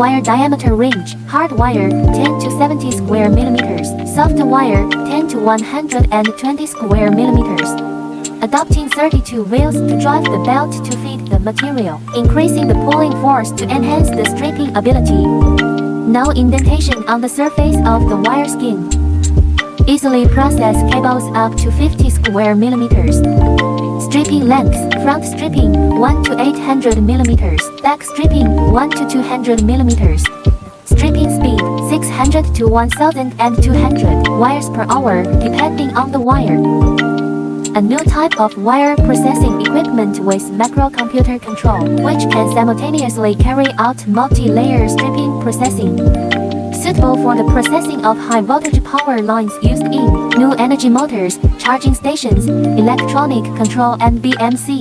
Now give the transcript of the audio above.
wire diameter range: hard wire 10 to 70 square millimeters, soft wire 10 to 120 square millimeters. Adopting 32 wheels to drive the belt to fit the material, increasing the pulling force to enhance the stripping ability. No indentation on the surface of the wire skin. Easily process cables up to 50 square millimeters. Stripping length: front stripping 1 to 800 millimeters, back stripping 1 to 200 millimeters. Stripping speed 600 to 1200 wires per hour, depending on the wire. A new type of wire processing equipment with microcomputer control, which can simultaneously carry out multi-layer stripping processing. Suitable for the processing of high-voltage power lines used in new energy motors, charging stations, electronic control and BMC.